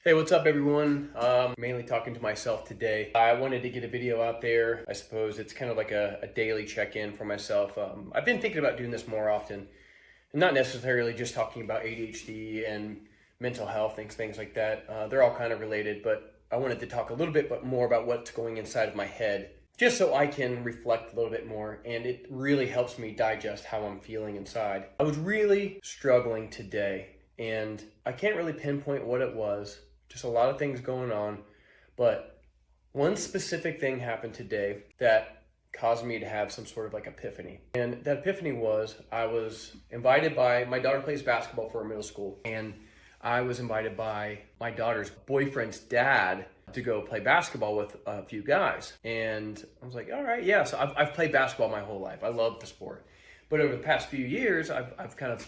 Hey, what's up everyone? Mainly talking to myself today. I wanted to get a video out there. I suppose it's kind of like a daily check-in for myself. I've been thinking about doing this more often, and not necessarily just talking about ADHD and mental health, things like that. They're all kind of related, but I wanted to talk a little bit more about what's going inside of my head, just so I can reflect a little bit more, and it really helps me digest how I'm feeling inside. I was really struggling today, and I can't really pinpoint what it was. Just a lot of things going on, but one specific thing happened today that caused me to have some sort of like epiphany. And that epiphany was I was invited by, my daughter plays basketball for a middle school, and I was invited by my daughter's boyfriend's dad to go play basketball with a few guys. And I was like, all right, yeah. So I've played basketball my whole life. I love the sport. But over the past few years, I've kind of,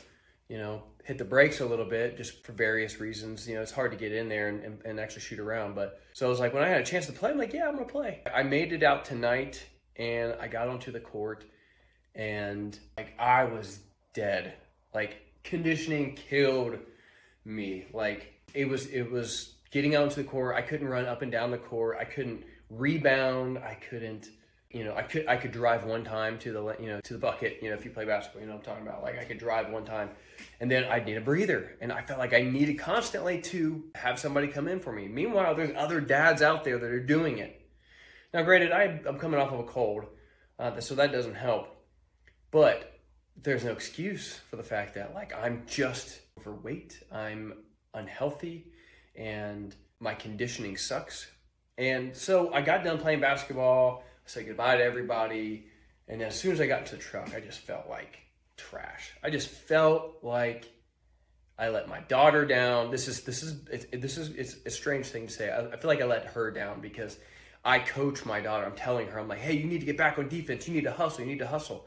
hit the brakes a little bit just for various reasons. It's hard to get in there and actually shoot around. But so I was like, when I had a chance to play, I'm like, yeah, I'm gonna play. I made it out tonight and I got onto the court and like I was dead. Like conditioning killed me. Like it was getting out into the court. I couldn't run up and down the court. I couldn't rebound. I couldn't, I could drive one time to the bucket, if you play basketball, I'm talking about. Like I could drive one time and then I'd need a breather. And I felt like I needed constantly to have somebody come in for me. Meanwhile, there's other dads out there that are doing it. Now, granted, I'm coming off of a cold, so that doesn't help. But there's no excuse for the fact that like I'm just overweight, I'm unhealthy, and my conditioning sucks. And so I got done playing basketball, I said goodbye to everybody, and then as soon as I got into the truck, I just felt like trash. I just felt like I let my daughter down. It's a strange thing to say. I feel like I let her down because I coach my daughter. I'm telling her, I'm like, hey, you need to get back on defense. You need to hustle. You need to hustle.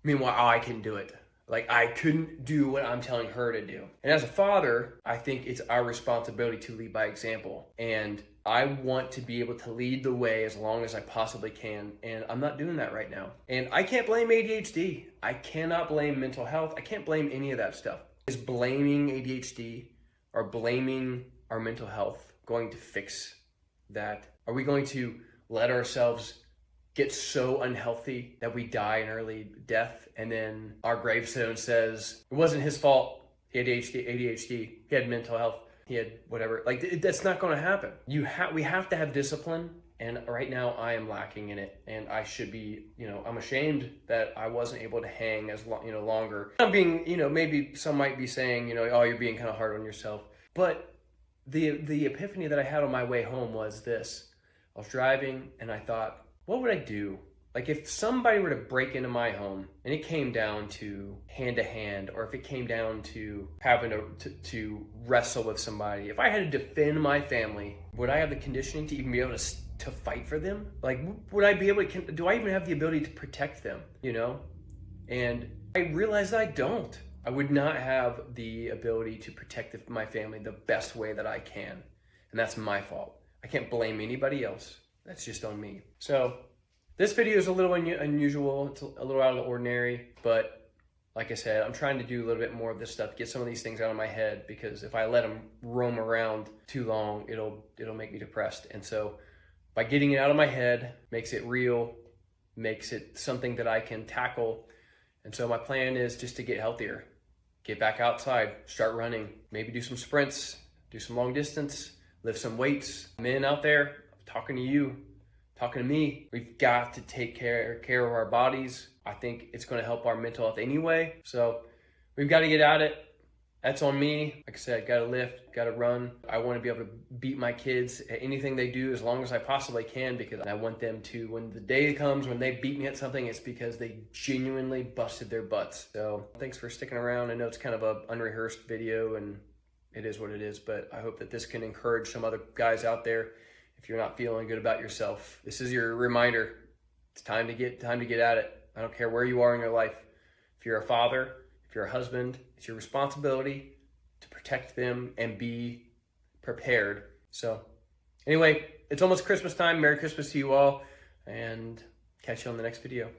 Meanwhile, I couldn't do it. Like I couldn't do what I'm telling her to do. And as a father, I think it's our responsibility to lead by example. And I want to be able to lead the way as long as I possibly can. And I'm not doing that right now. And I can't blame ADHD. I cannot blame mental health. I can't blame any of that stuff. Is blaming ADHD or blaming our mental health going to fix that? Are we going to let ourselves get so unhealthy that we die an early death and then our gravestone says it wasn't his fault, he had ADHD, he had mental health, he had whatever? Like that's not going to happen. We have to have discipline, and right now I am lacking in it, and I should be, I'm ashamed that I wasn't able to hang as long, longer. I'm being, maybe some might be saying, oh, you're being kind of hard on yourself, but the epiphany that I had on my way home was this. I was driving and I thought, what would I do? Like if somebody were to break into my home and it came down to hand, or if it came down to having to wrestle with somebody, if I had to defend my family, would I have the conditioning to even be able to fight for them? Like, would I be able to, do I even have the ability to protect them, And I realized I don't. I would not have the ability to protect my family the best way that I can. And that's my fault. I can't blame anybody else. That's just on me. So this video is a little unusual. It's a little out of the ordinary, but like I said, I'm trying to do a little bit more of this stuff, get some of these things out of my head, because if I let them roam around too long, it'll make me depressed. And so by getting it out of my head, makes it real, makes it something that I can tackle. And so my plan is just to get healthier, get back outside, start running, maybe do some sprints, do some long distance, lift some weights. Men out there, talking to you, talking to me, we've got to take care of our bodies. I think it's going to help our mental health anyway. So we've got to get at it. That's on me. Like I said, got to lift, got to run. I want to be able to beat my kids at anything they do as long as I possibly can, because I want them to, when the day comes when they beat me at something, it's because they genuinely busted their butts. So thanks for sticking around. I know it's kind of an unrehearsed video and it is what it is, but I hope that this can encourage some other guys out there. If you're not feeling good about yourself, this is your reminder. It's time to get at it. I don't care where you are in your life. If you're a father, if you're a husband, it's your responsibility to protect them and be prepared. So anyway, it's almost Christmas time. Merry Christmas to you all, and catch you on the next video.